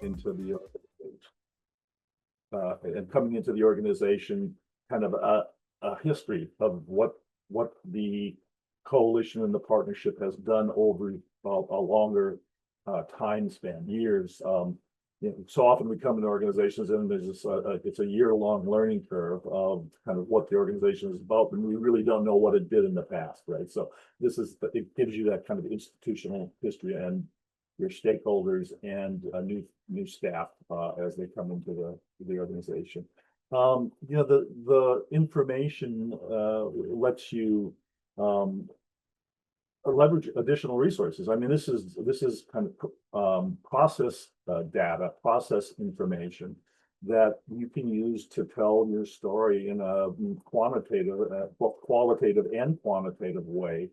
into the and coming into the organization, kind of a history of what the coalition and the partnership has done over a longer time span, years. So often we come into organizations and there's this, it's a year-long learning curve of kind of what the organization is about, and we really don't know what it did in the past, right? So it gives you that kind of institutional history and your stakeholders and new staff as they come into the organization. The information lets you leverage additional resources. I mean, this is kind of process data, process information that you can use to tell your story in a quantitative, both qualitative and quantitative way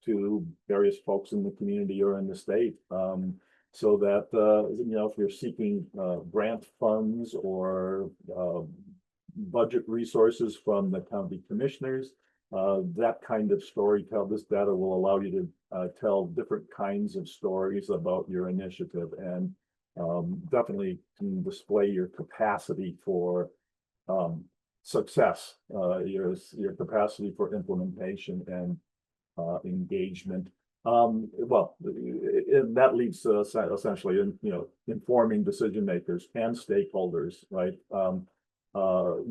to various folks in the community or in the state. So that, if you're seeking grant funds or budget resources from the county commissioners, that kind of this data will allow you to tell different kinds of stories about your initiative, and definitely can display your capacity for success, your capacity for implementation and engagement. That leads to essentially informing decision makers and stakeholders, right?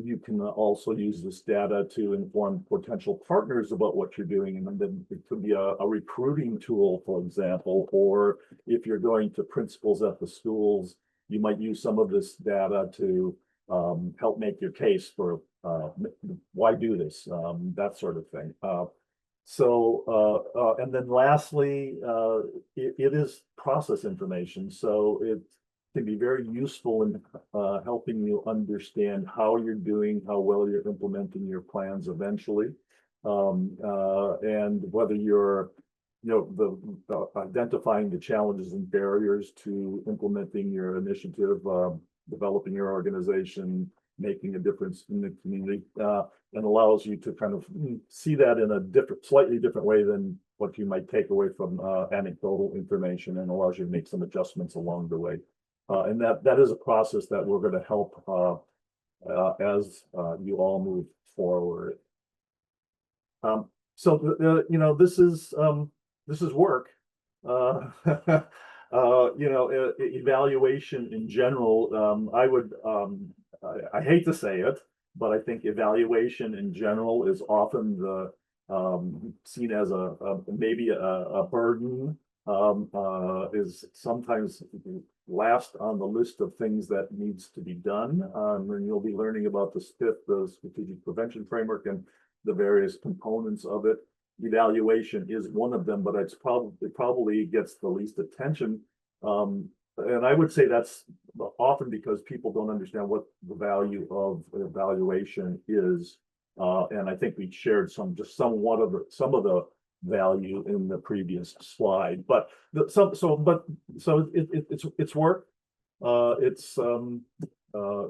You can also use this data to inform potential partners about what you're doing, and then it could be a recruiting tool, for example, or if you're going to principals at the schools, you might use some of this data to help make your case for why do this, that sort of thing. And then lastly, it is process information. So it can be very useful in helping you understand how you're doing, how well you're implementing your plans eventually. And whether you're, identifying the challenges and barriers to implementing your initiative, developing your organization, making a difference in the community, and allows you to kind of see that in a slightly different way than what you might take away from anecdotal information, and allows you to make some adjustments along the way. And that is a process that we're going to help as you all move forward. This is work. Evaluation in general, I hate to say it, but I think evaluation in general is often seen as maybe a burden, is sometimes last on the list of things that needs to be done. And you'll be learning about the SPIF, the Strategic Prevention Framework, and the various components of it. Evaluation is one of them, but it probably gets the least attention. And I would say that's often because people don't understand what the value of evaluation is. And I think we shared some of the value in the previous slide, but it's work.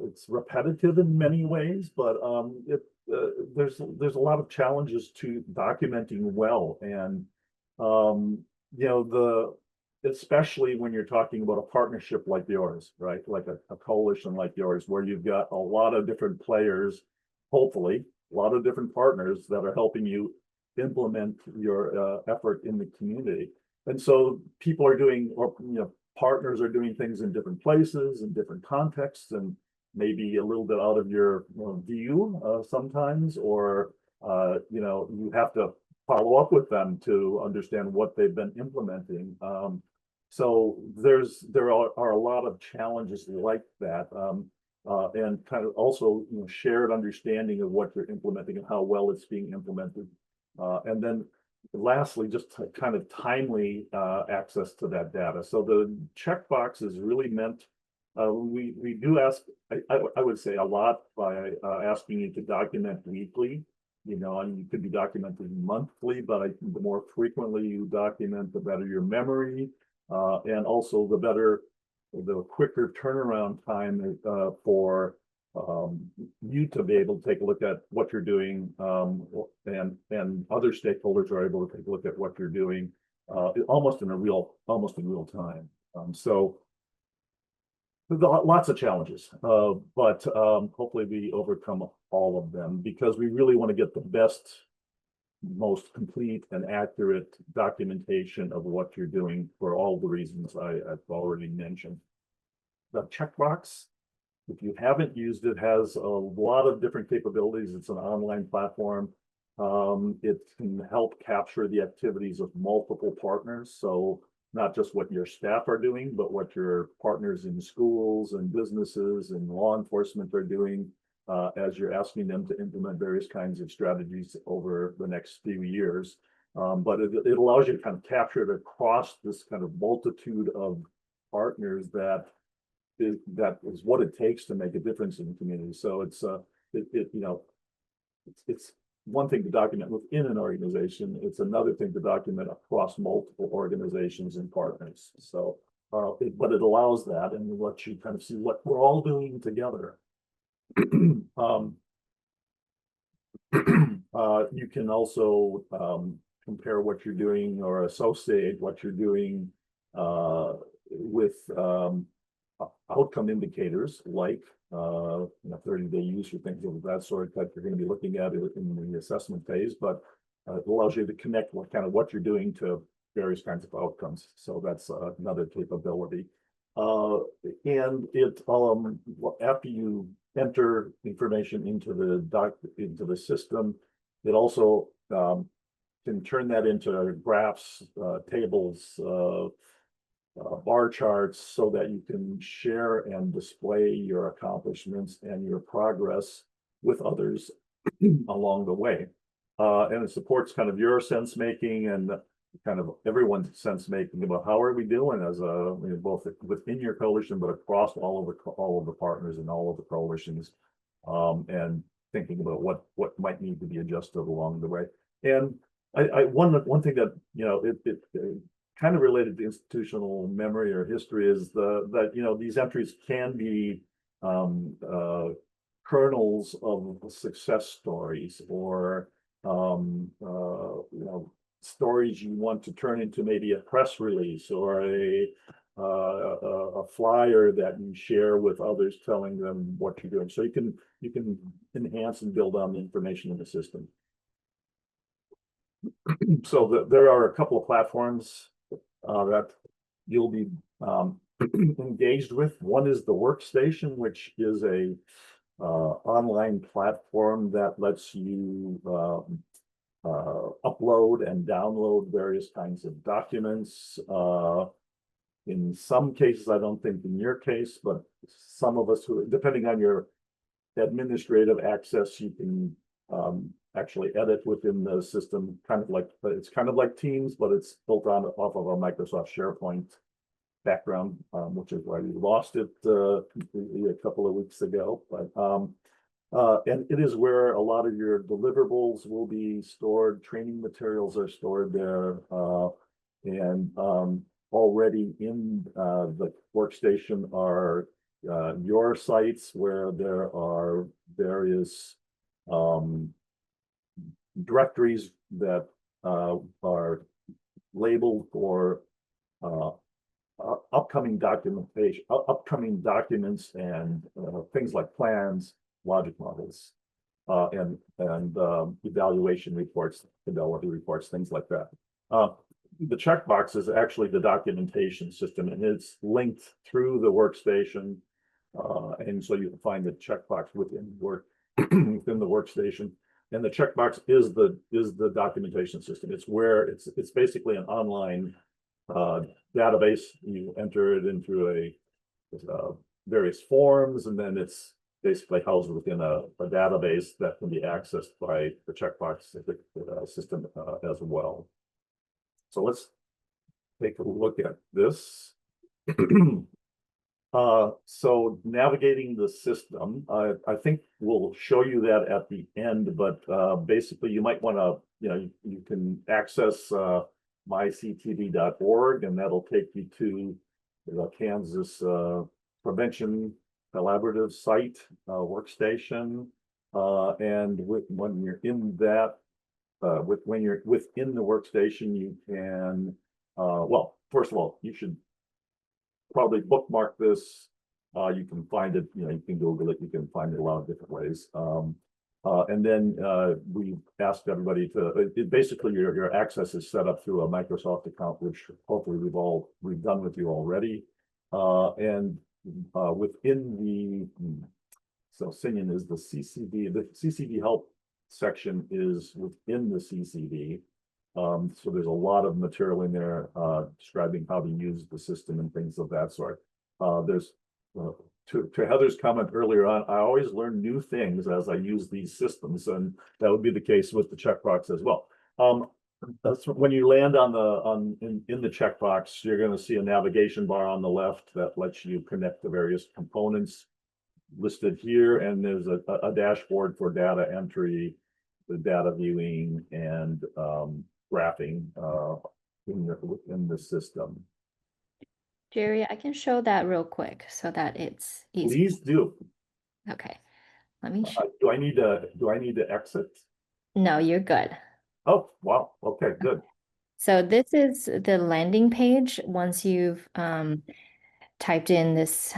It's repetitive in many ways, but there's a lot of challenges to documenting well, and especially when you're talking about a partnership like yours, right? Like a coalition like yours, where you've got a lot of different players, hopefully a lot of different partners that are helping you implement your effort in the community. And so people are doing, or partners are doing things in different places, in different contexts, and maybe a little bit out of your view sometimes, or you have to follow up with them to understand what they've been implementing. So there are a lot of challenges like that, and kind of also shared understanding of what you're implementing and how well it's being implemented. And then lastly, just kind of timely access to that data. So the checkbox is really meant, we do ask, I would say a lot by asking you to document weekly, and you could be documenting monthly, but the more frequently you document, the better your memory, and also the quicker turnaround time for you to be able to take a look at what you're doing, and other stakeholders are able to take a look at what you're doing, almost in real time. So Lots of challenges, but hopefully we overcome all of them because we really want to get the best, most complete and accurate documentation of what you're doing for all the reasons I've already mentioned. The checkbox, if you haven't used it, has a lot of different capabilities. It's an online platform. It can help capture the activities of multiple partners. So not just what your staff are doing, but what your partners in schools and businesses and law enforcement are doing as you're asking them to implement various kinds of strategies over the next few years. But it allows you to kind of capture it across this kind of multitude of partners that is what it takes to make a difference in the community. So it's it's one thing to document within an organization. It's another thing to document across multiple organizations and partners. So, but it allows that and lets you kind of see what we're all doing together. You can also compare what you're doing or associate what you're doing with outcome indicators like 30-day use or things of that sort that you're going to be looking at in the assessment phase, but it allows you to connect what you're doing to various kinds of outcomes. So that's another capability. And it after you enter information into the system, it also can turn that into graphs, tables, bar charts so that you can share and display your accomplishments and your progress with others along the way. And it supports kind of your sense making and kind of everyone's sense making about how are we doing as both within your coalition, but across all of the partners and all of the coalitions, and thinking about what might need to be adjusted along the way. And one thing that it kind of related to institutional memory or history is that these entries can be kernels of success stories or stories you want to turn into maybe a press release or a flyer that you share with others telling them what you're doing. So you can enhance and build on the information in the system. So there are a couple of platforms that you'll be engaged with. One is the Workstation, which is a online platform that lets you upload and download various kinds of documents. In some cases, I don't think in your case, but some of us who, depending on your administrative access, you can actually edit within the system, it's kind of like Teams, but it's built off of a Microsoft SharePoint background, which is why we lost it completely a couple of weeks ago. But and it is where a lot of your deliverables will be stored, training materials are stored there, and already in the Workstation are your sites where there are various directories that are labeled for upcoming documentation, upcoming documents, and things like plans, logic models, and evaluation reports, fidelity reports, things like that. The checkbox is actually the documentation system, and it's linked through the Workstation, and so you can find the checkbox within within the Workstation. And the checkbox is the documentation system. It's where it's basically an online database. You enter it into a various forms, and then it's basically housed within a database that can be accessed by the checkbox system as well. So let's take a look at this. So navigating the system, I think we'll show you that at the end, but basically you might want to, you can access myctv.org, and that'll take you to the Kansas Prevention Collaborative site, Workstation, and when you're in that, when you're within the Workstation, you can, well, first of all, you should probably bookmark this You can find it, you can Google it, you can find it a lot of different ways. And then we asked everybody to, basically your access is set up through a Microsoft account, which hopefully we've done with you already. And within so Sinian is the CCD help section is within the CCD. So there's a lot of material in there describing how to use the system and things of that sort. There's to Heather's comment earlier on, I always learn new things as I use these systems, and that would be the case with the checkbox as well. That's when you land in the checkbox, you're going to see a navigation bar on the left that lets you connect the various components listed here, and there's a dashboard for data entry, the data viewing, and graphing within the system. Jerry, I can show that real quick so that it's easy. Please do. Okay, let me show. Do I need to exit? No, you're good. Oh, wow. Okay, good. So this is the landing page once you've typed in this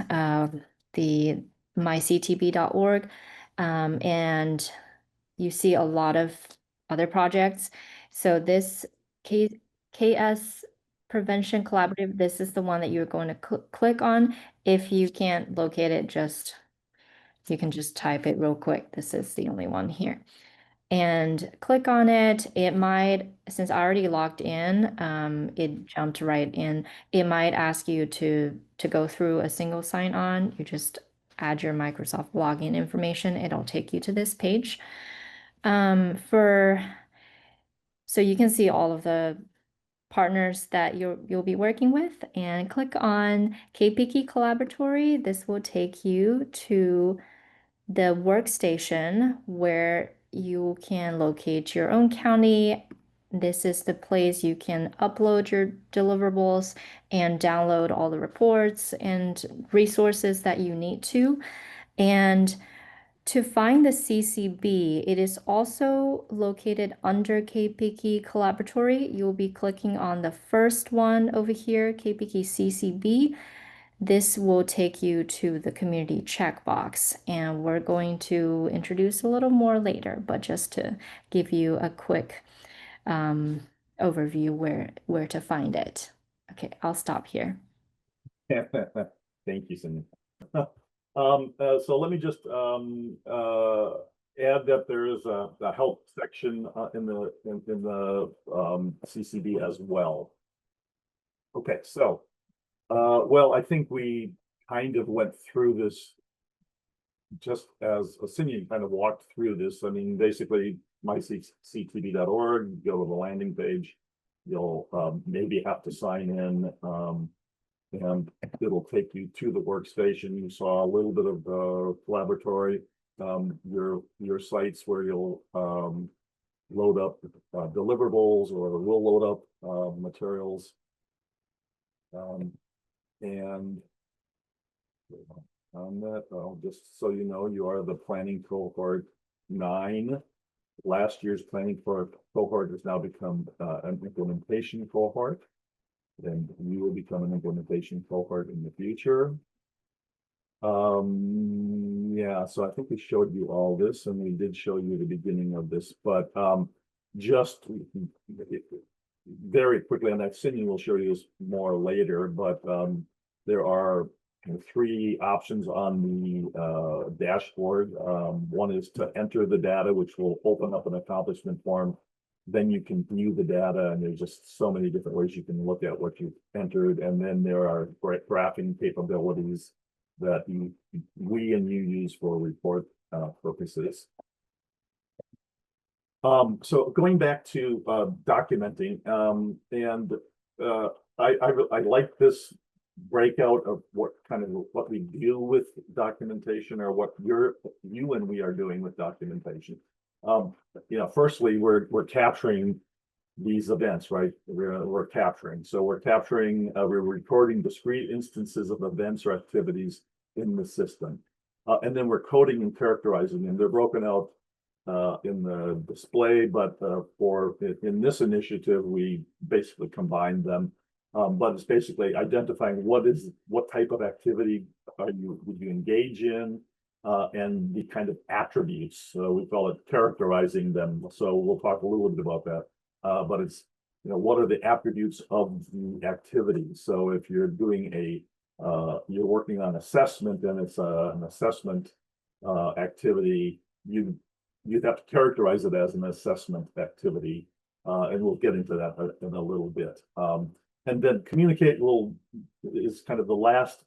the myctb.org and you see a lot of other projects. So this KS Prevention Collaborative, this is the one that you're going to click on. If you can't locate it, you can just type it real quick. This is the only one here. And click on it. It might, since I already logged in, it jumped right in. It might ask you to go through a single sign-on. You just add your Microsoft login information. It'll take you to this page. So you can see all of the partners that you'll be working with, and click on KPKI Collaboratory. This will take you to the workstation where you can locate your own county. This is the place you can upload your deliverables and download all the reports and resources that you need to. And to find the CCB, it is also located under KPKI Collaboratory. You'll be clicking on the first one over here, KPKI CCB. This will take you to the community checkbox, and we're going to introduce a little more later, but just to give you a quick overview where to find it. Okay, I'll stop here. Thank you, Cindy. So let me just add that there is a help section in the CCB as well. Okay, so well, I think we kind of went through this just as Asinian kind of walked through this. I mean, basically, myctb.org, go to the landing page. You'll maybe have to sign in, and it'll take you to the workstation. You saw a little bit of Collaboratory, your sites where you'll load up deliverables, or will load up materials. And on that, just so you know, you are the planning cohort 9. Last year's planning cohort has now become an implementation cohort, and you will become an implementation cohort in the future. Yeah, so I think we showed you all this, and we did show you the beginning of this, but just very quickly on that, Cindy will show you this more later, but there are 3 options on the dashboard. One is to enter the data, which will open up an accomplishment form. Then you can view the data, and there's just so many different ways you can look at what you've entered. And then there are graphing capabilities that we and you use for report purposes. So going back to documenting, and I like this breakout of what we do with documentation, or what you and we are doing with documentation. Firstly, we're capturing these events, right? We're capturing. So we're recording discrete instances of events or activities in the system. And then we're coding and characterizing them. They're broken out in the display, but in this initiative, we basically combined them. But it's basically identifying what type of activity would you engage in, and the kind of attributes. So we call it characterizing them. So we'll talk a little bit about that. But it's, what are the attributes of the activity? So if you're doing you're working on assessment, and it's an assessment activity, you'd have to characterize it as an assessment activity. And we'll get into that in a little bit. And then communicate is kind of the last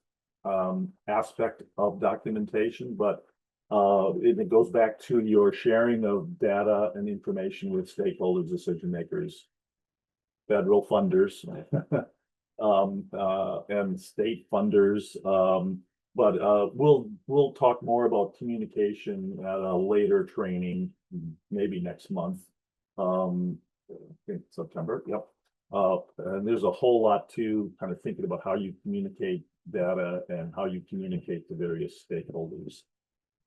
aspect of documentation, but it goes back to your sharing of data and information with stakeholders, decision makers, federal funders, and state funders. But we'll talk more about communication at a later training, maybe next month. I think September. Yep. And there's a whole lot to kind of thinking about how you communicate data and how you communicate to various stakeholders.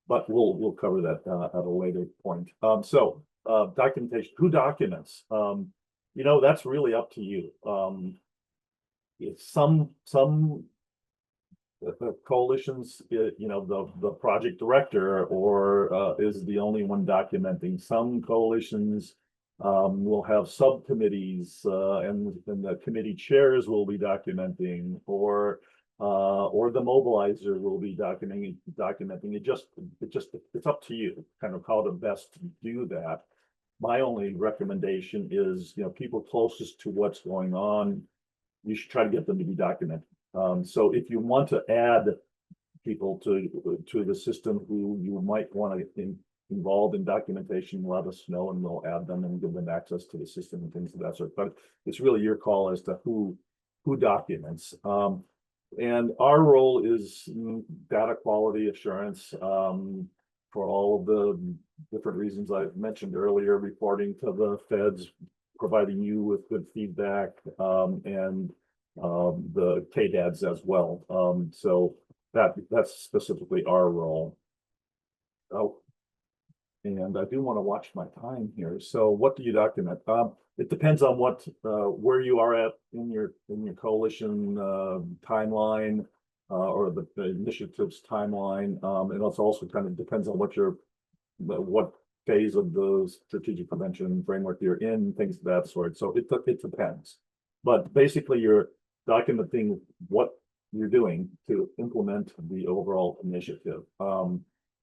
But we'll cover that at a later point. So documentation. Who documents? That's really up to you. It's some coalitions, the project director or is the only one documenting. Some coalitions will have subcommittees, and the committee chairs will be documenting, or the mobilizer will be documenting. It's up to you, kind of how to best do that. My only recommendation is, people closest to what's going on, you should try to get them to be documented. So if you want to add people to the system who you might want to involved in documentation, let us know, and we'll add them and give them access to the system and things of that sort. But it's really your call as to who documents. And our role is data quality assurance, for all of the different reasons I've mentioned earlier, reporting to the feds, providing you with good feedback, and the KDADs as well. So that's specifically our role. Oh, and I do want to watch my time here. So what do you document? It depends on where you are at in your coalition timeline, or the initiative's timeline. And it's also kind of depends on what phase of the strategic prevention framework you're in, things of that sort. So it depends. But basically you're documenting what you're doing to implement the overall initiative.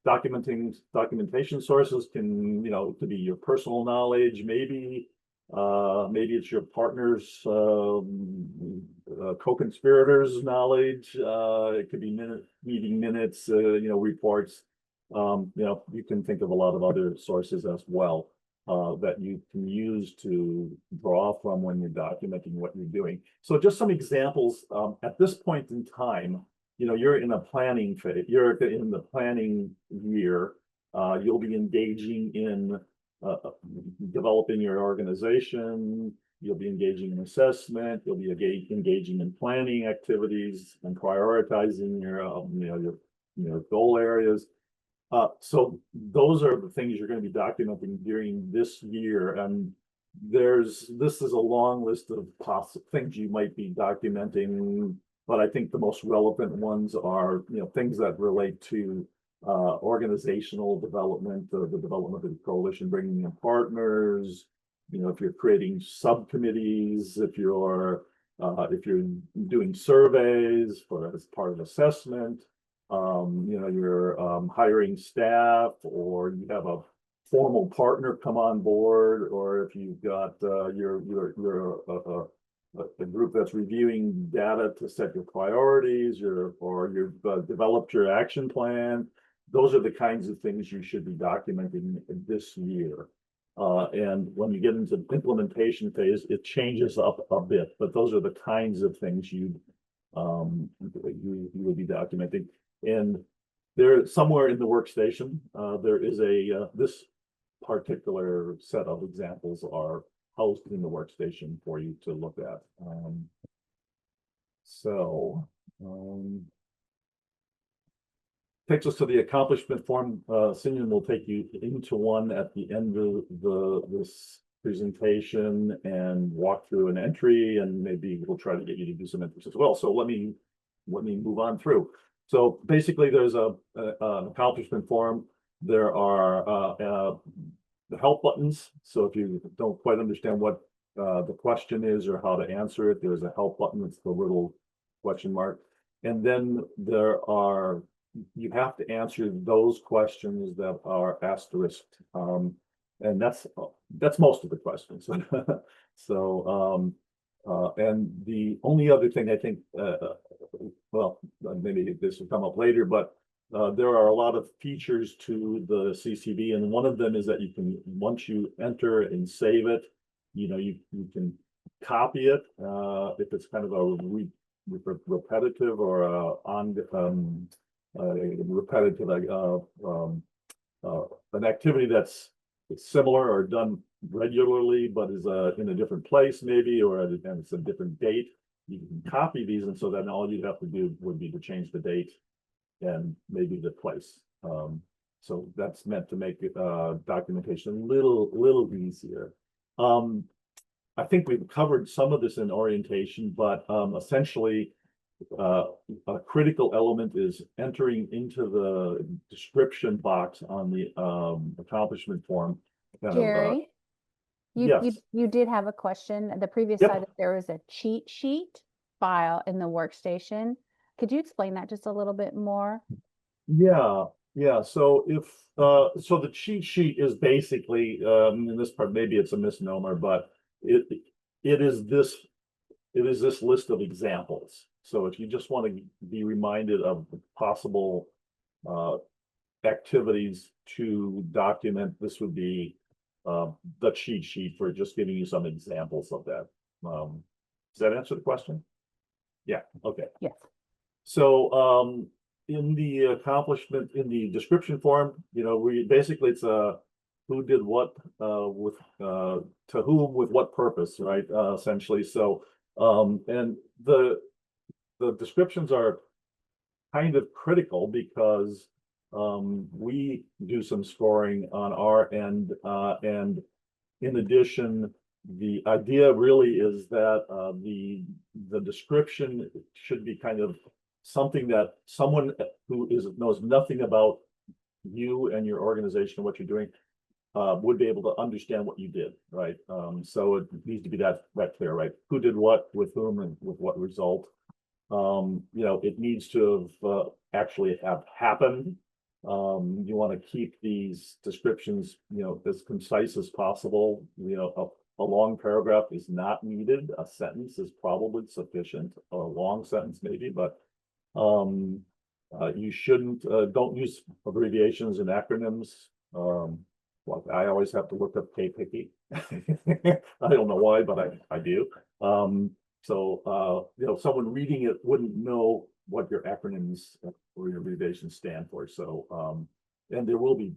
Documentation sources can, it could be your personal knowledge, maybe it's your partner's co-conspirators' knowledge. It could be meeting minutes, reports. You can think of a lot of other sources as well that you can use to draw from when you're documenting what you're doing. So just some examples. At this point in time, you're in a planning phase. You're in the planning year. You'll be engaging in developing your organization. You'll be engaging in assessment. You'll be engaging in planning activities and prioritizing your goal areas. So those are the things you're going to be documenting during this year. And this is a long list of possible things you might be documenting. But I think the most relevant ones are, things that relate to organizational development, the development of the coalition, bringing in partners. If you're creating subcommittees, if you're doing surveys as part of assessment, you're hiring staff, or you have a formal partner come on board, or if you've got a group that's reviewing data to set your priorities, or you've developed your action plan. Those are the kinds of things you should be documenting this year. And when you get into the implementation phase, it changes up a bit, but those are the kinds of things you would be documenting. And there, somewhere in the workstation, there is this particular set of examples are housed in the workstation for you to look at. Takes us to the accomplishment form. Sinyan will take you into one at the end of this presentation and walk through an entry, and maybe we'll try to get you to do some entries as well. So let me move on through. So basically, there's an accomplishment form. There are the help buttons. So if you don't quite understand what the question is or how to answer it, there's a help button. It's the little question mark. And then you have to answer those questions that are asterisked. And that's most of the questions. So, and the only other thing I think, well, maybe this will come up later, but there are a lot of features to the CCV, and one of them is that you can, once you enter and save it, you can copy it if it's kind of a repetitive or repetitive an activity that's similar or done regularly, but is in a different place maybe, and it's a different date. You can copy these, and so then all you'd have to do would be to change the date and maybe the place. So that's meant to make documentation a little easier. I think we've covered some of this in orientation, but essentially a critical element is entering into the description box on the accomplishment form. Jerry, yes. you did have a question. The previous Yep. slide, there was a cheat sheet file in the workstation. Could you explain that just a little bit more? Yeah. So so the cheat sheet is basically in this part, maybe it's a misnomer, but it is this list of examples. So if you just want to be reminded of possible activities to document, this would be the cheat sheet for just giving you some examples of that. Does that answer the question? Yeah, okay. Yes. So in the accomplishment, in the description form, we basically, it's who did what with to whom with what purpose, right? Essentially. So and the descriptions are kind of critical because we do some scoring on our end, and in addition, the idea really is that the description should be kind of something that someone who knows nothing about you and your organization and what you're doing would be able to understand what you did, right? So it needs to be that clear, right? Who did what, with whom, and with what result. It needs to have actually have happened. You want to keep these descriptions, as concise as possible. A long paragraph is not needed. A sentence is probably sufficient, a long sentence maybe, but you shouldn't, don't use abbreviations and acronyms. Like I always have to look up KPICI. I don't know why, but I do. So someone reading it wouldn't know what your acronyms or your abbreviations stand for. So and there will be,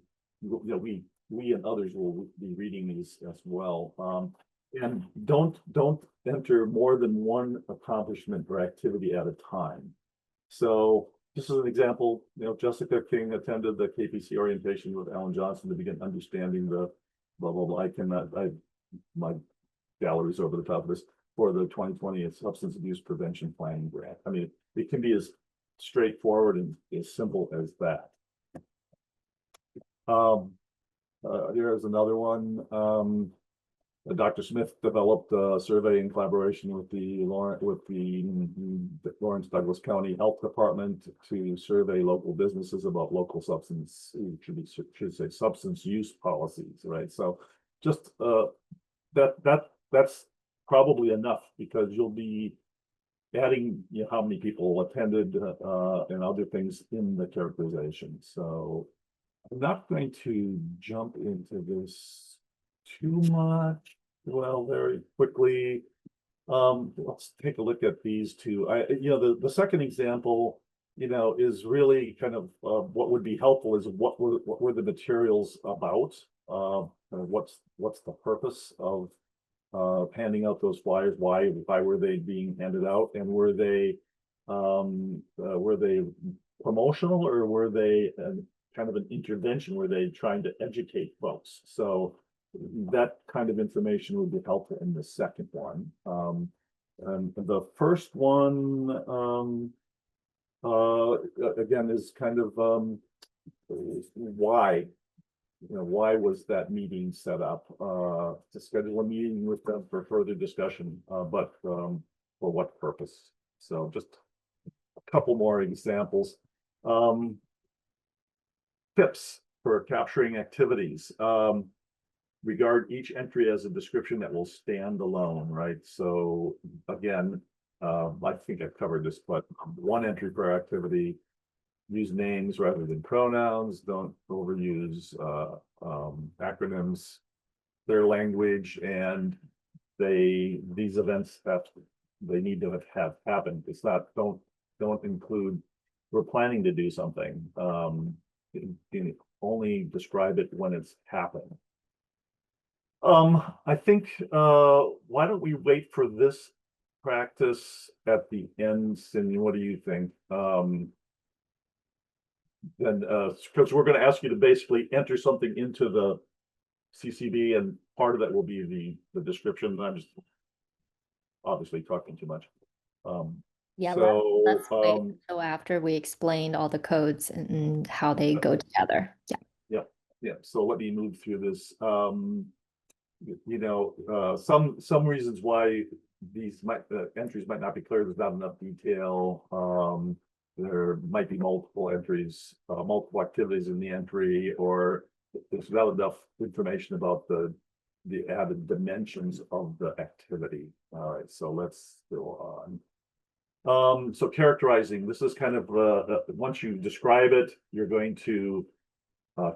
we and others will be reading these as well. And don't enter more than one accomplishment or activity at a time. So this is an example. Jessica King attended the KPC orientation with Alan Johnson to begin understanding the blah blah blah. My gallery's over the top of this, for the 2020 Substance Abuse Prevention Planning Grant. I mean, it can be as straightforward and as simple as that. Here's another one. Dr. Smith developed a survey in collaboration with the Lawrence Douglas County Health Department to survey local businesses about local substance use policies, right? So just that's probably enough, because you'll be adding how many people attended and other things in the characterization. So I'm not going to jump into this too much. Well, very quickly, let's take a look at these two. The second example, is really kind of what would be helpful is what were the materials about? What's the purpose of handing out those flyers? Why were they being handed out? And were they promotional, or were they kind of an intervention? Were they trying to educate folks? So that kind of information would be helpful in the second one. And the first one, again, is kind of, why? Why was that meeting set up? To schedule a meeting with them for further discussion, but for what purpose? So just a couple more examples. Tips for capturing activities. Regard each entry as a description that will stand alone, right? So again, I think I've covered this, but one entry per activity. Use names rather than pronouns. Don't overuse acronyms. Their language, and these events they need to have happened. It's not, don't include we're planning to do something. You can only describe it when it's happened. I think why don't we wait for this practice at the end, Cindy? What do you think? Then because we're going to ask you to basically enter something into the CCB, and part of that will be the description. I'm just obviously talking too much. Yeah, so let's wait until after we explained all the codes and how they go together. Yeah. Yeah, so let me move through this. Some reasons why these entries might not be clear. There's not enough detail. There might be multiple entries, multiple activities in the entry, or there's not enough information about the added dimensions of the activity. All right, so let's go on. So characterizing, this is kind of once you describe it, you're going to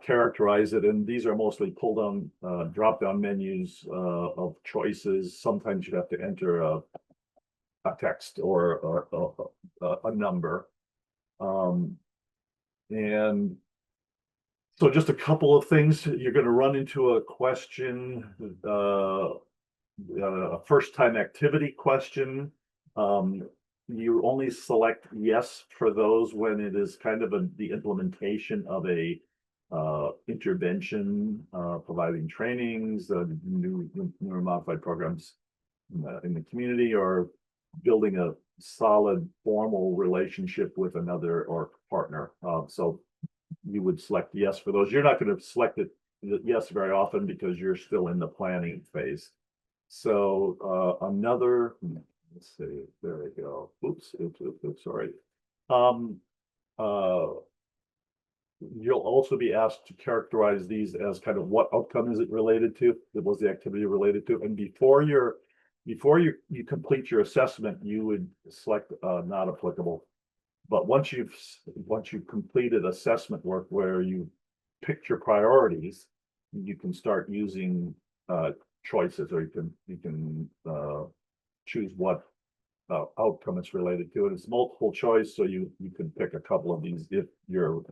characterize it, and these are mostly pull down drop down menus of choices. Sometimes you have to enter a text or a number. And so just a couple of things. You're going to run into a question, a first time activity question. You only select yes for those when it is kind of the implementation of a intervention, providing trainings, new modified programs in the community, or building a solid formal relationship with another or partner. So you would select yes for those. You're not going to select it yes very often because you're still in the planning phase. So another, let's see, there we go. Oops, sorry. You'll also be asked to characterize these as kind of what outcome is it related to? What was the activity related to? And before you complete your assessment, you would select not applicable. But once you've completed assessment work where you picked your priorities, you can start using choices, or you can choose what outcome it's related to. And it's multiple choice, so you can pick a couple of these if your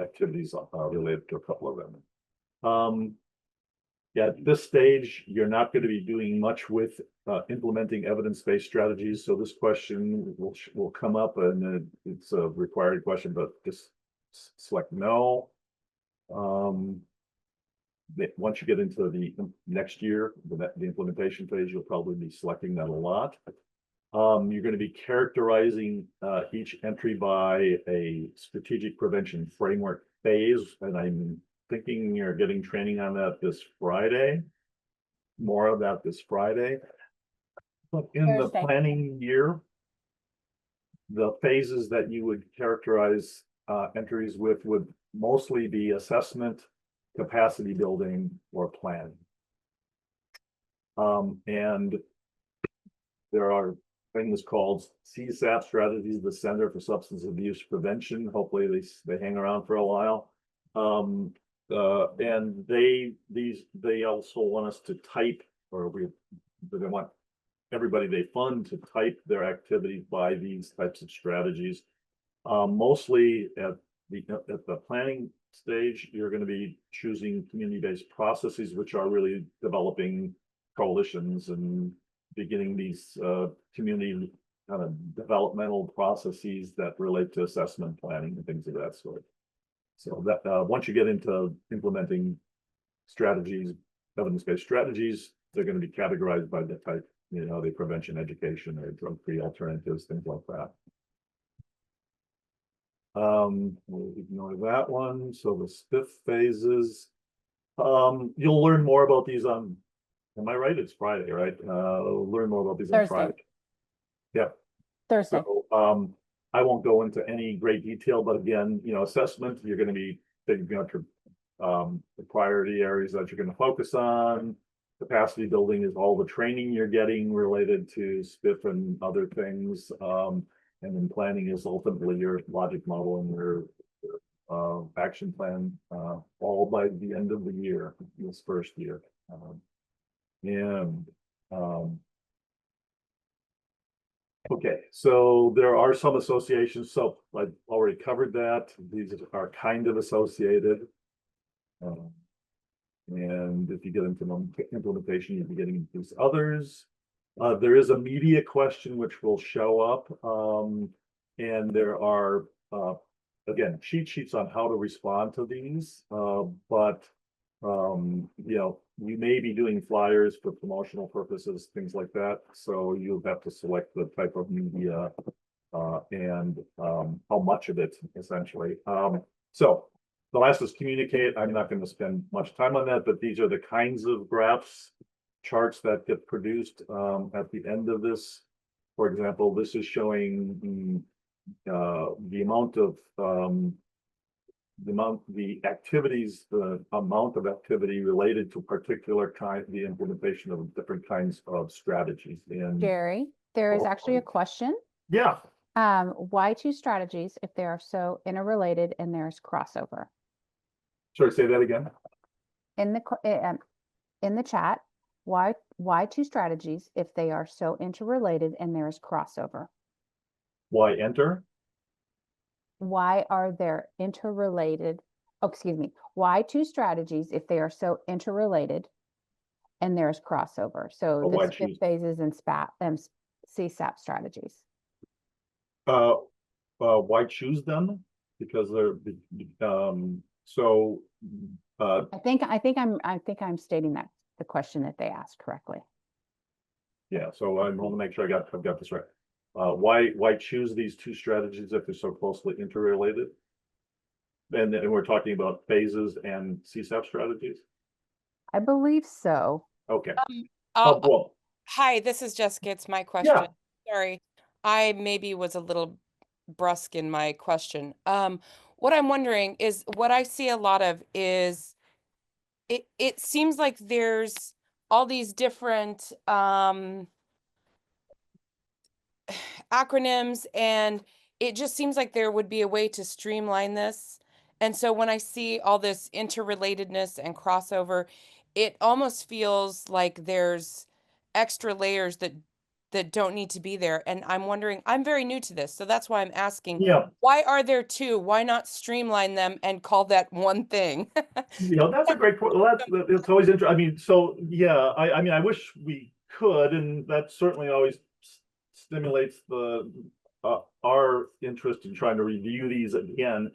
activities are related to a couple of them. Yeah, at this stage, you're not going to be doing much with implementing evidence-based strategies. So this question will come up, and it's a required question, but just select no. Once you get into the next year, the implementation phase, you'll probably be selecting that a lot. You're going to be characterizing each entry by a strategic prevention framework phase, and I'm thinking you're getting training on that this Friday. More of that this Friday. But in the planning year, the phases that you would characterize entries with would mostly be assessment, capacity building, or planning. And there are things called CSAP strategies, the Center for Substance Abuse Prevention. Hopefully they hang around for a while. And they also want us to type, or they want everybody they fund to type their activities by these types of strategies. Mostly at the planning stage, you're going to be choosing community-based processes, which are really developing coalitions and beginning these community kind of developmental processes that relate to assessment planning and things of that sort. So that once you get into implementing strategies evidence-based strategies, they're gonna be categorized by the type, the prevention, education, or drug-free alternatives, things like that. We'll ignore that one. So the spiff phases. You'll learn more about these on, am I right? It's Friday, right? Learn more about these on Thursday. Friday. Yeah. Thursday. So, I won't go into any great detail, but again, assessment, you're gonna be figuring out your, the priority areas that you're gonna focus on. Capacity building is all the training you're getting related to spiff and other things. And then planning is ultimately your logic model and your action plan, all by the end of the year, this first year. Okay, so there are some associations. So I already covered that. These are kind of associated. And if you get into implementation, you'll be getting into these others. There is a media question which will show up. And there are, again, cheat sheets on how to respond to these. But you may be doing flyers for promotional purposes, things like that. So you'll have to select the type of media and how much of it, essentially. So the last is communicate. I'm not going to spend much time on that, but these are the kinds of graphs, charts that get produced at the end of this. For example, this is showing the amount of the activities, the amount of activity related to particular the implementation of different kinds of strategies. And Jerry, there is Oh, actually a question. yeah, Why two strategies if they are so interrelated and there's crossover? sorry, say that again. In the chat, why two strategies if they are so interrelated and there is crossover? Why enter? Why are there interrelated? Oh, excuse me. Why two strategies if they are so interrelated and there's crossover? So But why the spiff choose? phases and CSAP strategies. Why choose them? Because they're I think I'm stating that the question that they asked correctly. yeah, so I want to make sure I've got this right. Why choose these two strategies if they're so closely interrelated? And we're talking about phases and CSAP strategies. I believe so. Okay. I'll- Well, Hi, this is Jessica. It's my question. yeah. Sorry, I maybe was a little brusque in my question. What I'm wondering is what I see a lot of is it seems like there's all these different acronyms, and it just seems like there would be a way to streamline this. And so when I see all this interrelatedness and crossover, it almost feels like there's extra layers that don't need to be there. And I'm wondering, I'm very new to this, so that's why I'm asking, Yeah, why are there two? Why not streamline them and call that one thing? that's a great point. Well, it's always interesting. I mean, so yeah, I mean, I wish we could, and that certainly always stimulates our interest in trying to review these again.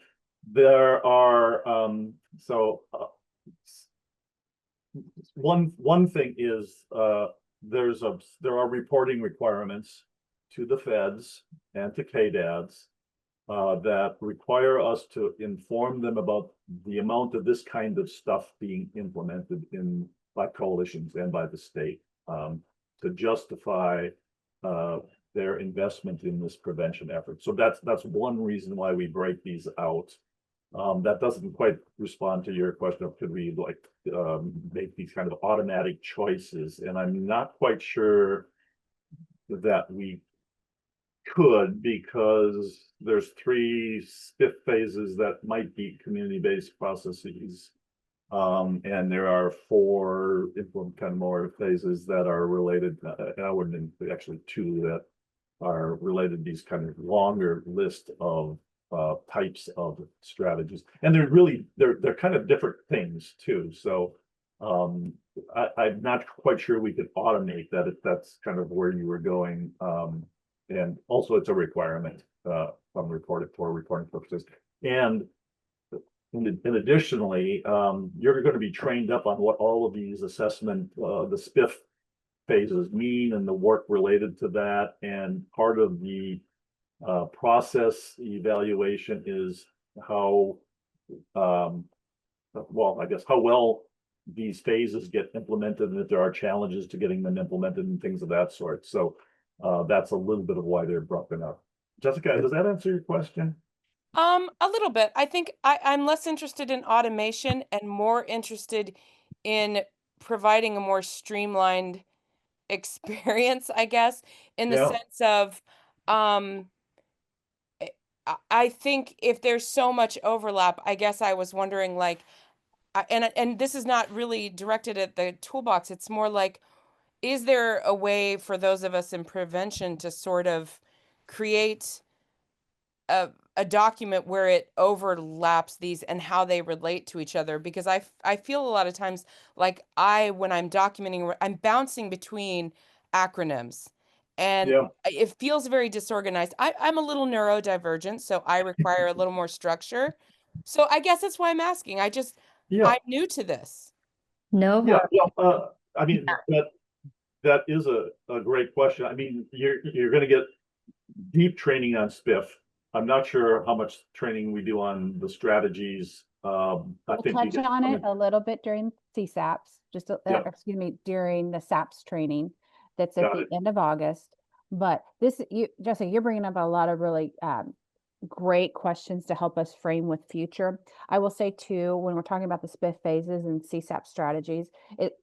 There are one thing is there are reporting requirements to the feds and to KDADs that require us to inform them about the amount of this kind of stuff being implemented by coalitions and by the state to justify their investment in this prevention effort. So that's one reason why we break these out. That doesn't quite respond to your question of could we make these kind of automatic choices, and I'm not quite sure that we could, because there's 3 spiff phases that might be community-based processes. And there are 4 kind of more phases that are related, and I wouldn't actually 2 that are related to these kind of longer list of types of strategies. And they're kind of different things too. So I'm not quite sure we could automate that if that's kind of where you were going. And also it's a requirement for reporting purposes. And and additionally, you're going to be trained up on what all of these assessment, the SPIF phases mean and the work related to that. And part of the process evaluation is how, well, I guess how well these phases get implemented and if there are challenges to getting them implemented and things of that sort. So that's a little bit of why they're broken up. Jessica, does that answer your question? A little bit. I think I'm less interested in automation and more interested in providing a more streamlined experience, I guess, in the Yeah. sense of, I think if there's so much overlap, I guess I was wondering like, and this is not really directed at the toolbox. It's more like, is there a way for those of us in prevention to sort of create a document where it overlaps these and how they relate to each other? Because I feel a lot of times like when I'm documenting, I'm bouncing between acronyms and Yeah. it feels very disorganized. I'm a little neurodivergent, so I require a little more structure. So I guess that's why I'm asking. Yeah. I'm new to this. No Yeah. worries. Well, I mean, that is a great question. I mean, you're going to get deep training on SPIF. I'm not sure how much training we do on the strategies. I We'll think you touch get on it a little bit during CSAPs, Yeah. excuse me, during the SAPs training that's at Got the it. end of August. But Jessica, you're bringing up a lot of really great questions to help us frame with future. I will say too, when we're talking about the SPIF phases and CSAP strategies,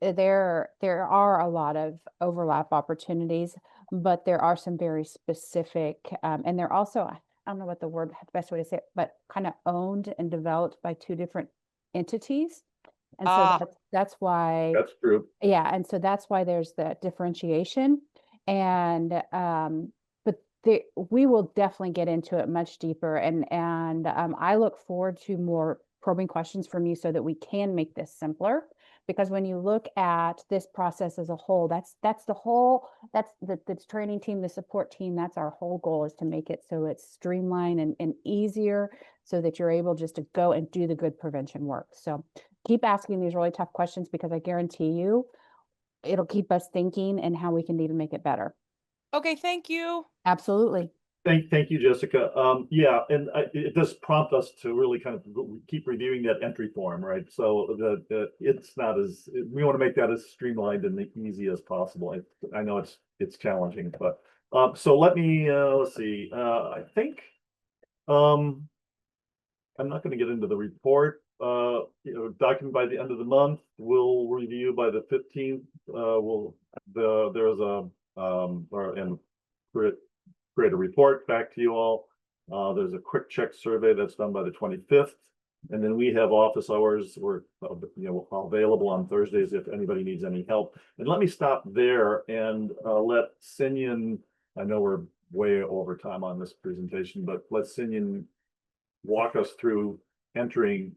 there are a lot of overlap opportunities, but there are some very specific, and they're also, I don't know what the best way to say it, but kind of owned and developed by two different entities. And so Ah, that's why, That's true. yeah, and so that's why there's the differentiation. And but we will definitely get into it much deeper. And I look forward to more probing questions from you so that we can make this simpler. Because when you look at this process as a whole, that's the training team, the support team, that's our whole goal, is to make it so it's streamlined and easier so that you're able just to go and do the good prevention work. So keep asking these really tough questions because I guarantee you it'll keep us thinking and how we can even make it better. okay, thank you. Absolutely. Thank you, Jessica. Yeah, and it does prompt us to really kind of keep reviewing that entry form, right? So it's not as, we want to make that as streamlined and easy as possible. I know it's challenging, but so let me let's see. I think I'm not going to get into the report. Document by the end of the month. We'll review by the 15th. There's a and create a report back to you all. There's a quick check survey that's done by the 25th. And then we have office hours. We're available on Thursdays if anybody needs any help. And let me stop there and let Sinyan, I know we're way over time on this presentation, but let Sinyan walk us through entering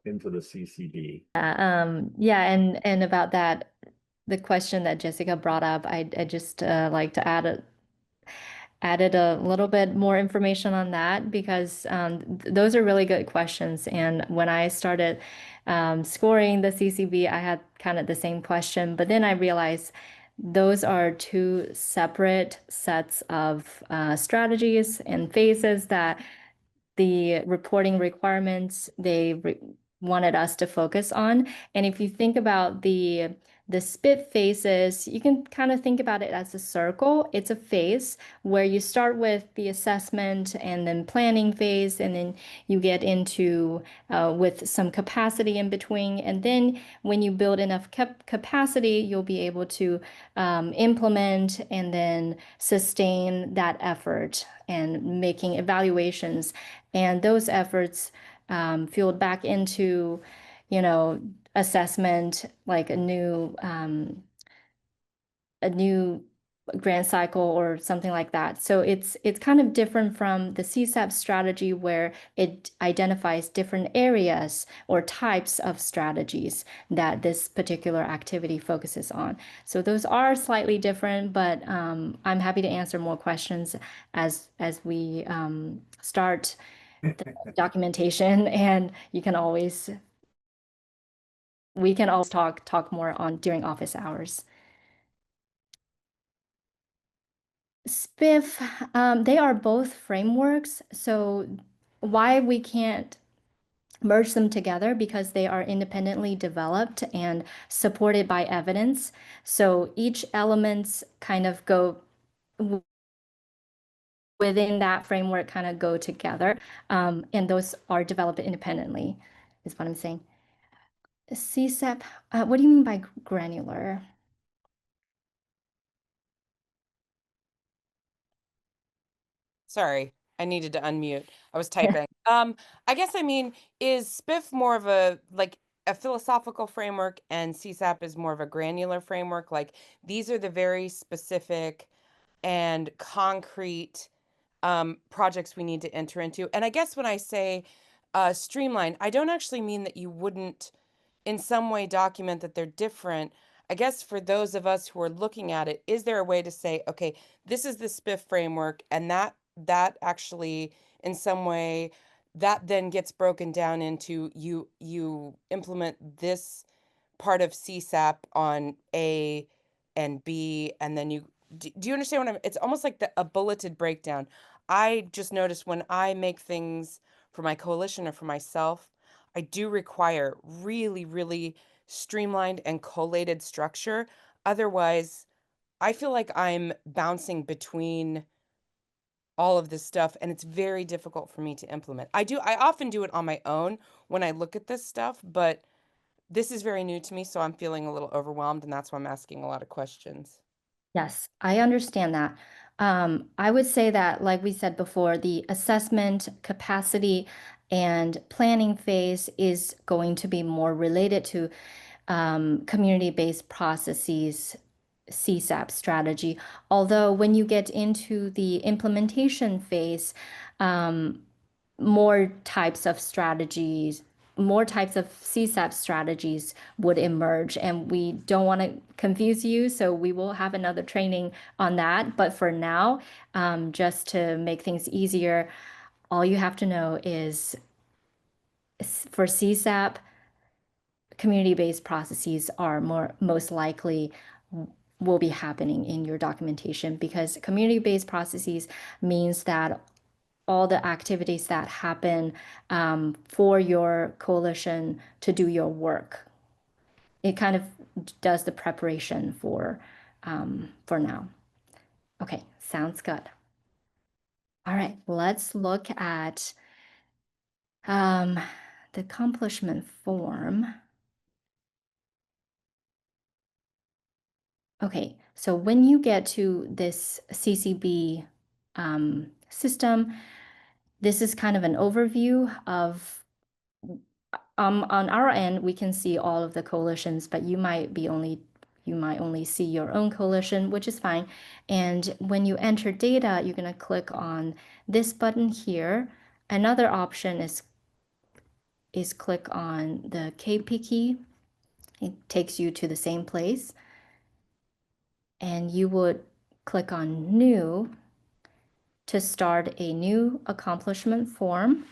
into the CCB. Yeah, and about that, the question that Jessica brought up, I just like to added a little bit more information on that because those are really good questions. And when I started scoring the CCB, I had kind of the same question, but then I realized those are two separate sets of strategies and phases that the reporting requirements wanted us to focus on. And if you think about the SPIF phases, you can kind of think about it as a circle. It's a phase where you start with the assessment and then planning phase, and then you get into with some capacity in between. And then when you build enough capacity, you'll be able to implement and then sustain that effort and making evaluations. And those efforts fueled back into, assessment, like a new grant cycle or something like that. So it's kind of different from the CSAP strategy where it identifies different areas or types of strategies that this particular activity focuses on. So those are slightly different, but I'm happy to answer more questions as we start documentation, and we can always talk more on during office hours. SPIF, they are both frameworks, so why we can't merge them together, because they are independently developed and supported by evidence. So each elements kind of go within that framework, kind of go together, and those are developed independently, is what I'm saying. CSAP, what do you mean by granular? Sorry, I needed to unmute. I was typing. I guess I mean, is SPIF more of a like a philosophical framework and CSAP is more of a granular framework? Like these are the very specific and concrete projects we need to enter into. And I guess when I say streamline, I don't actually mean that you wouldn't in some way document that they're different. I guess for those of us who are looking at it, is there a way to say, okay, this is the SPIF framework, and that actually in some way that then gets broken down into you implement this part of CSAP on A and B, and then do you understand what I'm, it's almost like a bulleted breakdown. I just noticed when I make things for my coalition or for myself, I do require really, really streamlined and collated structure. Otherwise, I feel like I'm bouncing between all of this stuff and it's very difficult for me to implement. I often do it on my own when I look at this stuff, but this is very new to me, so I'm feeling a little overwhelmed, and that's why I'm asking a lot of questions. Yes, I understand that. I would say that, like we said before, the assessment capacity and planning phase is going to be more related to community-based processes, CSAP strategy. Although when you get into the implementation phase, um, more types of strategies, more types of CSAP strategies would emerge, and we don't want to confuse you, so we will have another training on that. But for now, just to make things easier, all you have to know is for CSAP, community-based processes are most likely will be happening in your documentation, because community-based processes means that all the activities that happen for your coalition to do your work. It kind of does the preparation for now. Okay, sounds good. All right, let's look at the accomplishment form. Okay, so when you get to this CCB system, this is kind of an overview of, on our end, we can see all of the coalitions, but you might only see your own coalition, which is fine. And when you enter data, you're going to click on this button here. Another option is click on the KP key. It takes you to the same place. And you would click on New to start a new accomplishment form.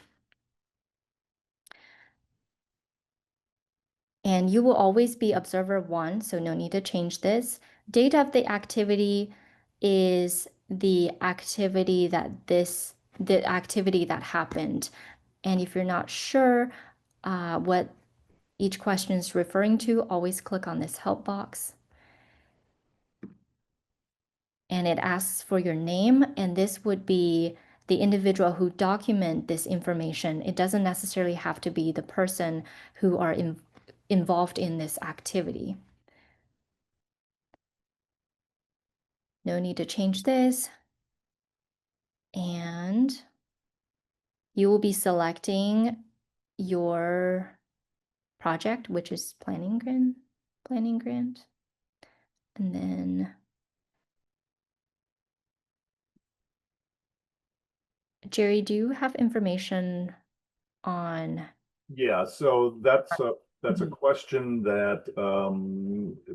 And you will always be observer 1, so no need to change this. Date of the activity is the activity that happened. And if you're not sure what each question is referring to, always click on this help box. And it asks for your name, and this would be the individual who document this information. It doesn't necessarily have to be the person who are involved in this activity. No need to change this. And you will be selecting your project, which is planning grant. And then Jerry, do you have information on? Yeah, so that's a Mhm. question that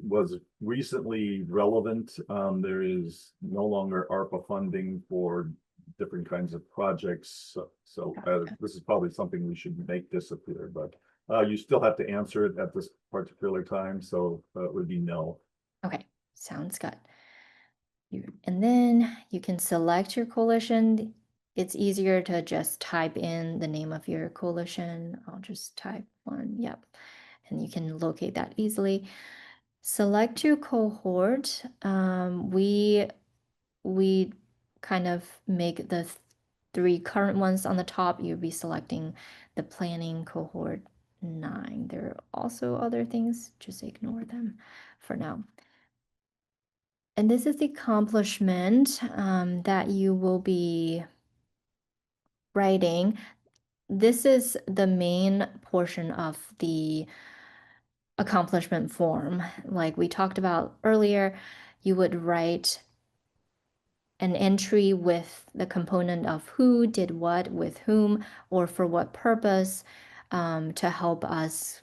was recently relevant. There is no longer ARPA funding for different kinds of projects. So Gotcha. this is probably something we should make disappear, but you still have to answer it at this particular time, so it would be no. Okay, sounds good. And then you can select your coalition. It's easier to just type in the name of your coalition. I'll just type one, yep. And you can locate that easily. Select your cohort. We kind of make the three current ones on the top. You'll be selecting the planning cohort 9. There are also other things, just ignore them for now. And this is the accomplishment that you will be writing. This is the main portion of the accomplishment form. Like we talked about earlier, you would write an entry with the component of who did what with whom or for what purpose to help us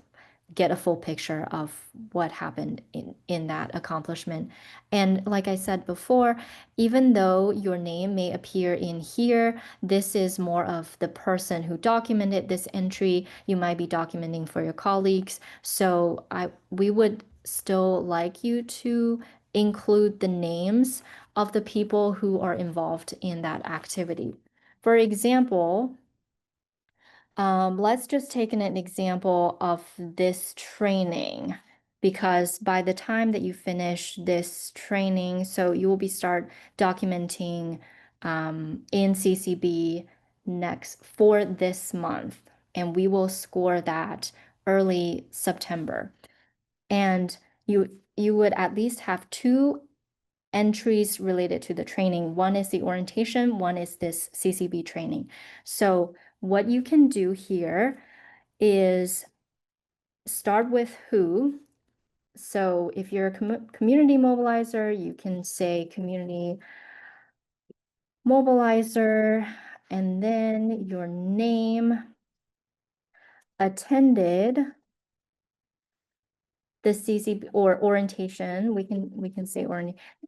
get a full picture of what happened in that accomplishment. And like I said before, even though your name may appear in here, this is more of the person who documented this entry. You might be documenting for your colleagues. So we would still like you to include the names of the people who are involved in that activity. For example, let's just take an example of this training, because by the time that you finish this training, so you will be start documenting in CCB next for this month, and we will score that early September. And you would at least have 2 entries related to the training. One is the orientation, one is this CCB training. So what you can do here is start with who. So if you're a community mobilizer, you can say community mobilizer, and then your name, attended the CCB or orientation. We can say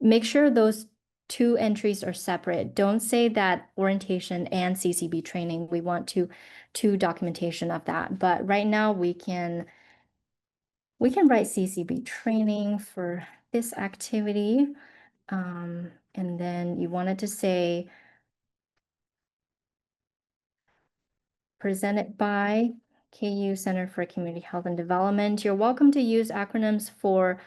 make sure those 2 entries are separate. Don't say that orientation and CCB training. We want two documentation of that. But right now we can write CCB training for this activity. And then you wanted to say presented by KU Center for Community Health and Development. You're welcome to use acronyms for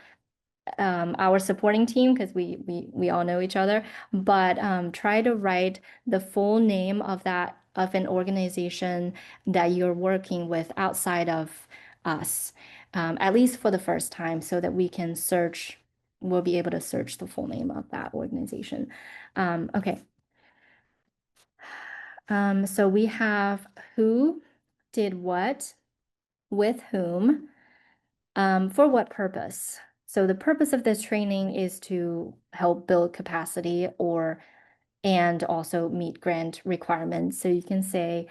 our supporting team, because we all know each other, but try to write the full name of an organization that you're working with outside of us, at least for the first time, so that we'll be able to search the full name of that organization. Okay. So we have who did what with whom, for what purpose. So the purpose of this training is to help build capacity and also meet grant requirements. So you can say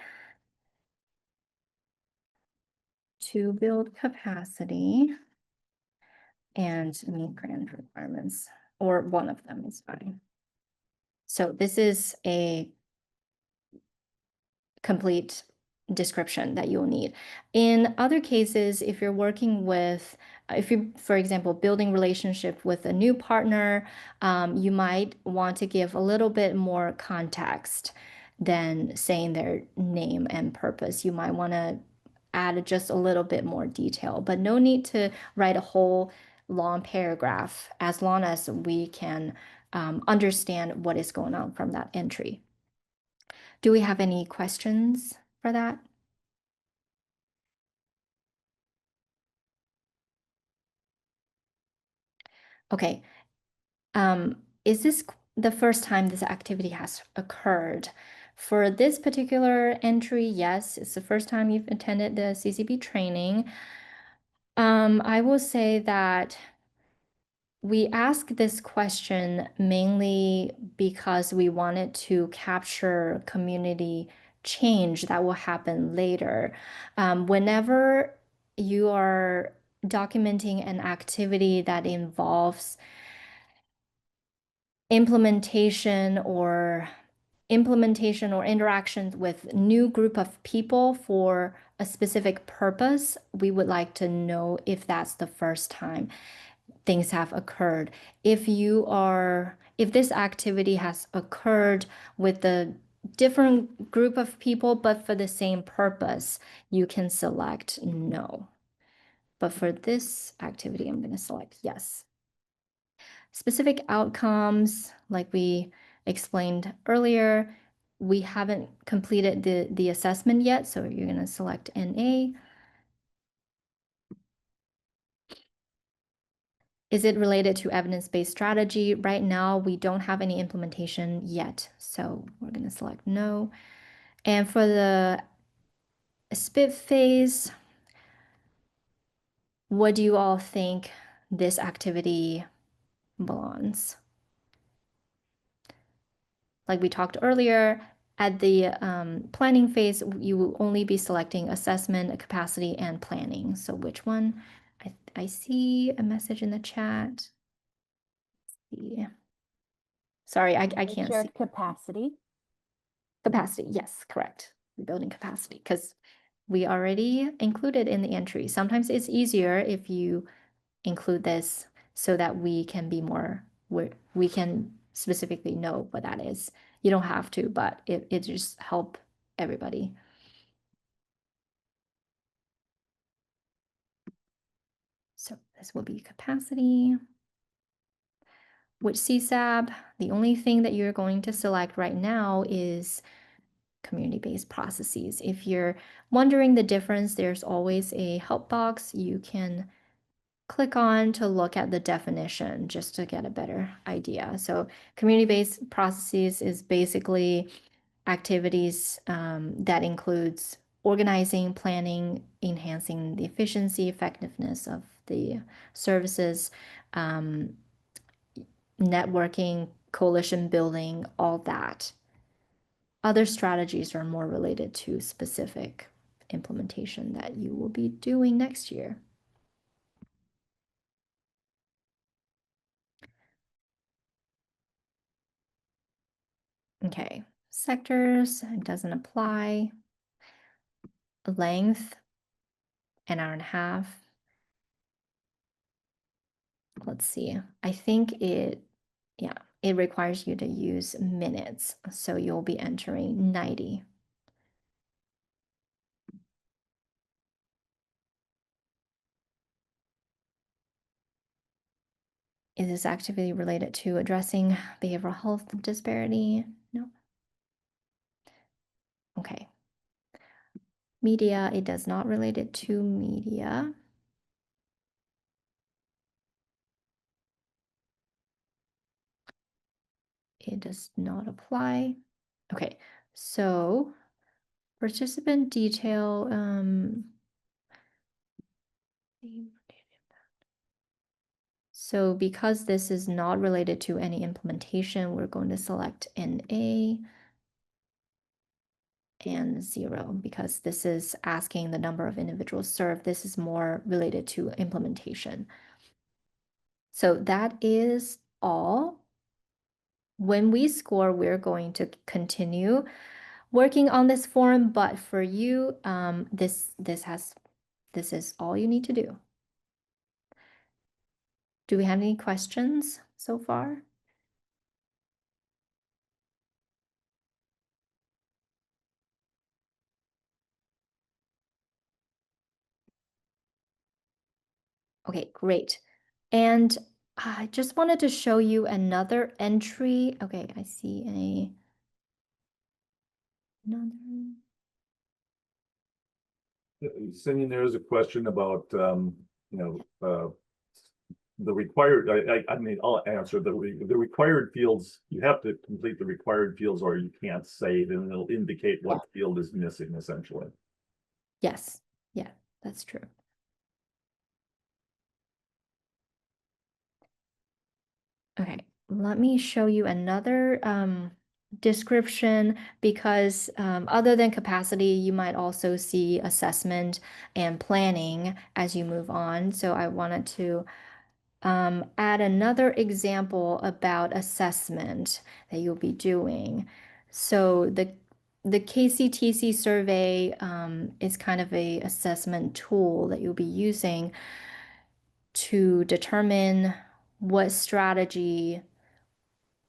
to build capacity and meet grant requirements, or one of them is fine. So this is a complete description that you'll need. In other cases, if you're working with, if you, for example, building relationship with a new partner, you might want to give a little bit more context than saying their name and purpose. You might want to add just a little bit more detail, but no need to write a whole long paragraph as long as we can understand what is going on from that entry. Do we have any questions for that? Okay. Is this the first time this activity has occurred? For this particular entry, yes, it's the first time you've attended the CCB training. I will say that we ask this question mainly because we wanted to capture community change that will happen later. Whenever you are documenting an activity that involves implementation or implementation or interactions with new group of people for a specific purpose, we would like to know if that's the first time things have occurred. If this activity has occurred with a different group of people, but for the same purpose, you can select no. But for this activity, I'm going to select yes. Specific outcomes, like we explained earlier, we haven't completed the assessment yet, so you're going to select NA. Is it related to evidence-based strategy? Right now, we don't have any implementation yet, so we're going to select no. And for the SPIT phase, what do you all think this activity belongs? Like we talked earlier, at the planning phase, you will only be selecting assessment, capacity, and planning. So which one? I see a message in the chat. Yeah. Sorry, I can't Shared see. capacity. Capacity, yes, correct. Rebuilding capacity, because we already included in the entry. Sometimes it's easier if you include this so that we can be more, we can specifically know what that is. You don't have to, but it just help everybody. So this will be capacity. With CSAB, the only thing that you're going to select right now is community-based processes. If you're wondering the difference, there's always a help box you can click on to look at the definition just to get a better idea. So community-based processes is basically activities that includes organizing, planning, enhancing the efficiency, effectiveness of the services, networking, coalition building, all that. Other strategies are more related to specific implementation that you will be doing next year. Okay, sectors, it doesn't apply. Length, an hour and a half. Let's see, I think it requires you to use minutes. So you'll be entering 90. Is this activity related to addressing behavioral health disparity? No. Okay. Media, it does not relate it to media. It does not apply. Okay, so participant detail, so because this is not related to any implementation, we're going to select NA and 0 because this is asking the number of individuals served. This is more related to implementation. So that is all. When we score, we're going to continue working on this form, but for you, this is all you need to do. Do we have any questions so far? Okay, great. And I just wanted to show you another entry. Okay, I see another. Cindy, there is a question about, the required, I mean, I'll answer the required fields. You have to complete the required fields or you can't save and it'll indicate what field is missing essentially. Yes, yeah, that's true. Okay, let me show you another description because other than capacity, you might also see assessment and planning as you move on. So I wanted to add another example about assessment that you'll be doing. So the KCTC survey is kind of a assessment tool that you'll be using to determine what strategy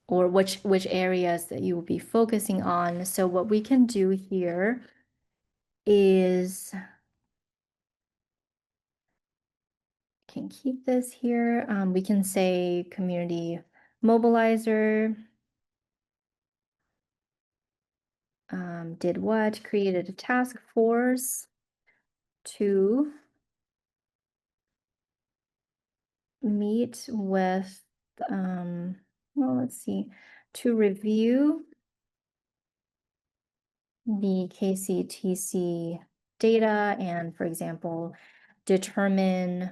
or which areas that you will be focusing on. So what we can do here is can keep this here. We can say community mobilizer. Did what? Created a task force to meet with, well, let's see, to review the KCTC data and, for example, determine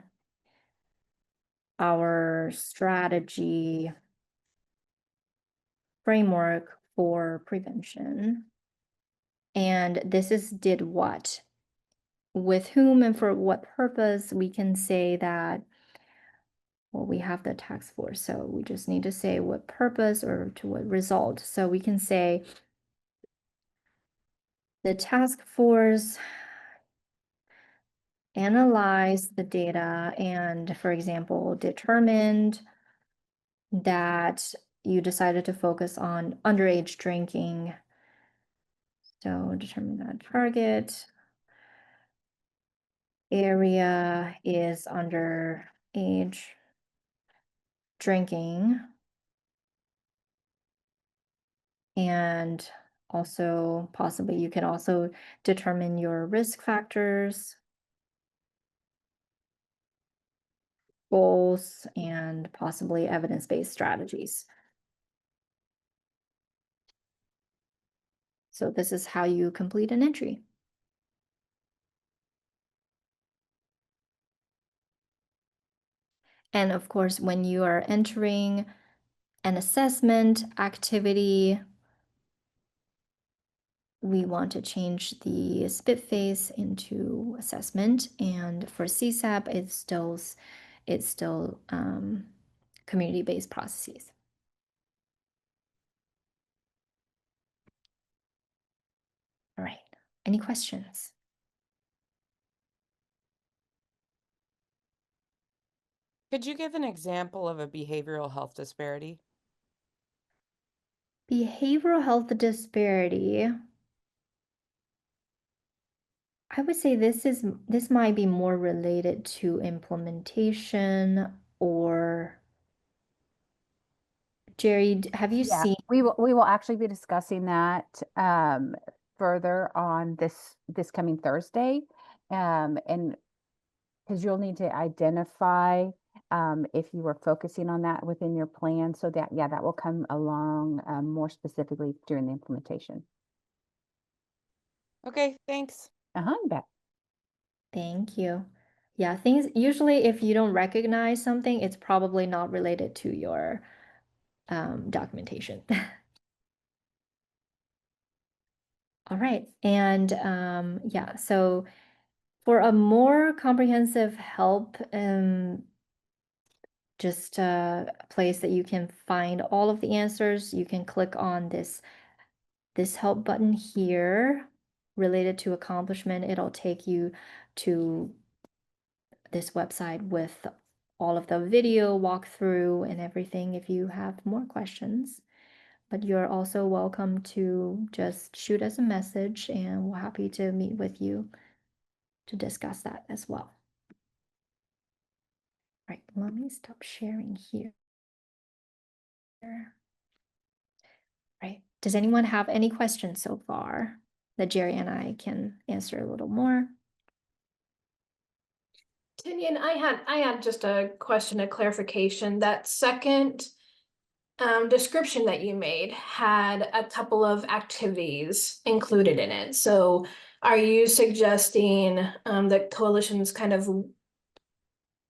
our strategy framework for prevention. And this is did what? With whom and for what purpose? We can say that, well, we have the task force, so we just need to say what purpose or to what result. So we can say the task force analyzed the data and, for example, determined that you decided to focus on underage drinking. So determine that target area is underage drinking. And also possibly you can also determine your risk factors, goals, and possibly evidence-based strategies. So this is how you complete an entry. And of course, when you are entering an assessment activity, we want to change the spit face into assessment. And for CSAP, it's still community-based processes. All right, any questions? Could you give an example of a behavioral health disparity? Behavioral health disparity. I would say this might be more related to implementation or Jerry, have you Yeah, seen? we will actually be discussing that further on this coming Thursday. And because you'll need to identify if you were focusing on that within your plan, so that, yeah, that will come along more specifically during the implementation. Okay, thanks. Bet. Thank you. Yeah, things usually if you don't recognize something, it's probably not related to your documentation. All right, and yeah, so for a more comprehensive help, just a place that you can find all of the answers, you can click on this help button here related to accomplishment. It'll take you to this website with all of the video walkthrough and everything if you have more questions. But you're also welcome to just shoot us a message and we're happy to meet with you to discuss that as well. All right, let me stop sharing here. Right. Does anyone have any questions so far that Jerry and I can answer a little more? Tinian, I had just a question, a clarification. That second description that you made had a couple of activities included in it. So are you suggesting that coalitions kind of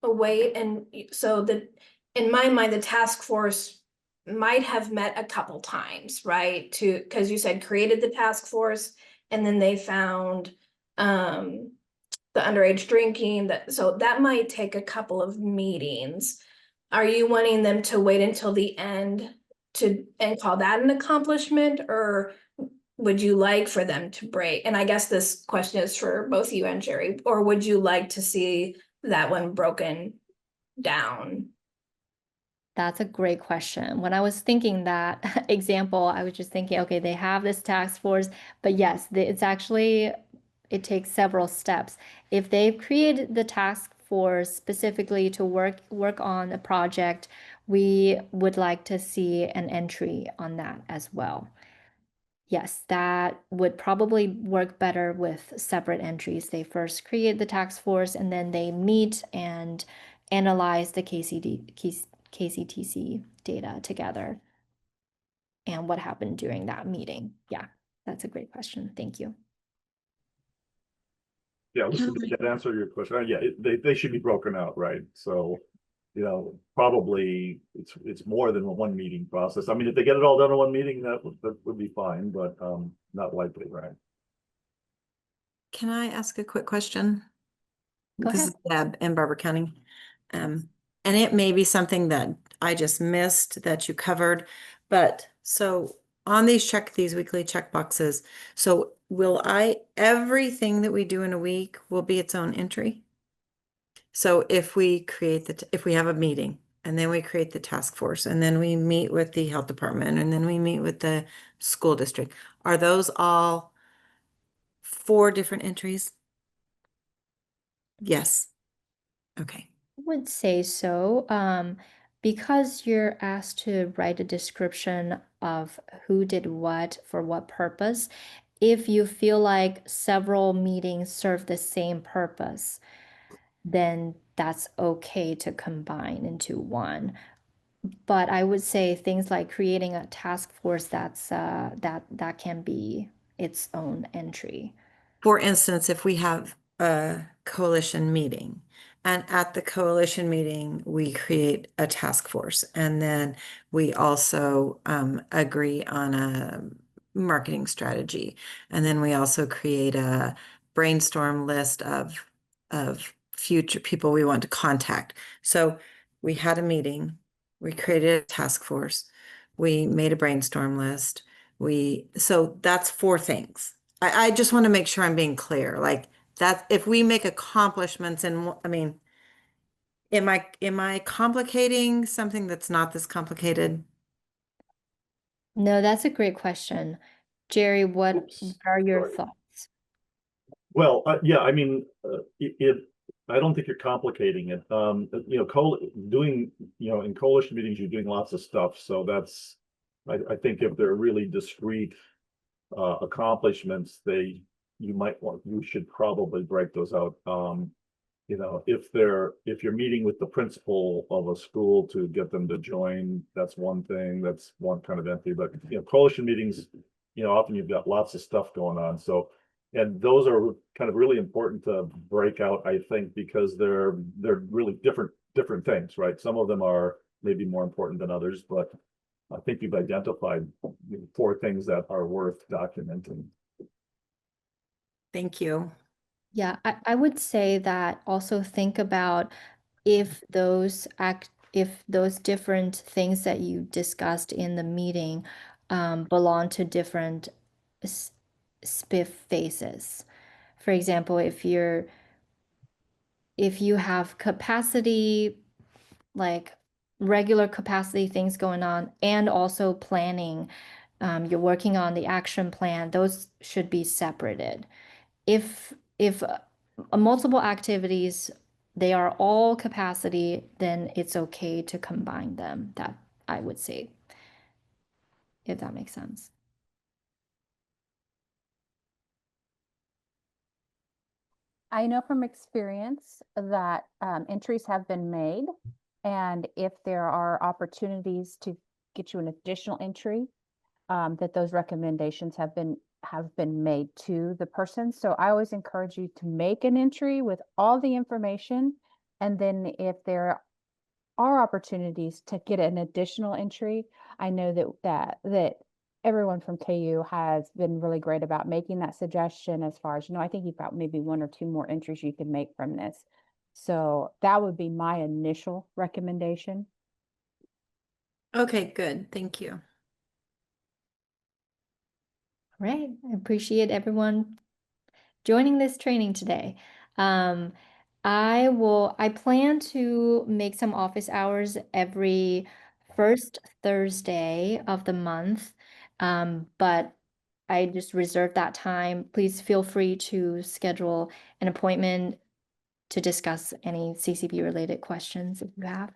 wait, and so that in my mind, the task force might have met a couple times, right? Because you said created the task force and then they found the underage drinking, so that might take a couple of meetings. Are you wanting them to wait until the end and call that an accomplishment, or would you like for them to break? And I guess this question is for both you and Jerry, or would you like to see that one broken down? That's a great question. When I was thinking that example, I was just thinking, okay, they have this task force, but yes, it's actually, it takes several steps. If they've created the task force specifically to work on a project, we would like to see an entry on that as well. Yes, that would probably work better with separate entries. They first create the task force and then they meet and analyze the KCTC data together and what happened during that meeting. Yeah, that's a great question. Thank you. Yeah, listen, did that answer your question? Yeah, they should be broken out, right? So, you know, probably it's more than one meeting process. I mean, if they get it all done in one meeting, that would be fine, but not likely, right? Can I ask a quick question? Go This ahead. is Deb in Barber County. And it may be something that I just missed that you covered, but so on these weekly check boxes, so everything that we do in a week will be its own entry? So if we if we have a meeting and then we create the task force and then we meet with the health department and then we meet with the school district, are those all 4 different entries? Yes. Okay. Would say so. Because you're asked to write a description of who did what for what purpose, if you feel like several meetings serve the same purpose, then that's okay to combine into one. But I would say things like creating a task force that can be its own entry. For instance, if we have a coalition meeting and at the coalition meeting, we create a task force and then we also agree on a marketing strategy. And then we also create a brainstorm list of future people we want to contact. So we had a meeting, we created a task force, we made a brainstorm list. So that's 4 things. I just want to make sure I'm being clear, like that if we make accomplishments and I mean, am I complicating something that's not this complicated? No, that's a great question. Jerry, what Oops, are your sorry. thoughts? Well, yeah, I mean, I don't think you're complicating it. You know, doing, you know, in coalition meetings, you're doing lots of stuff. So that's, I think if they're really discrete accomplishments, you should probably break those out. You know, if you're meeting with the principal of a school to get them to join, that's one thing, that's one kind of entity. But, you know, coalition meetings, you know, often you've got lots of stuff going on. So, and those are kind of really important to break out, I think, because they're really different things, right? Some of them are maybe more important than others, but I think you've identified 4 things that are worth documenting. Thank you. Yeah, I would say that also think about if those different things that you discussed in the meeting belong to different SPIF phases. For example, if you have capacity, like regular capacity things going on, and also planning, you're working on the action plan, those should be separated. If multiple activities, they are all capacity, then it's okay to combine them. That I would say, if that makes sense. I know from experience that entries have been made, and if there are opportunities to get you an additional entry, that those recommendations have been made to the person. So I always encourage you to make an entry with all the information, and then if there are opportunities to get an additional entry, I know that everyone from KU has been really great about making that suggestion as far as, I think you've got maybe 1 or 2 more entries you can make from this. So that would be my initial recommendation. Okay, good. Thank you. Right. I appreciate everyone joining this training today. I plan to make some office hours every first Thursday of the month. But I just reserve that time. Please feel free to schedule an appointment to discuss any CCP related questions if you have.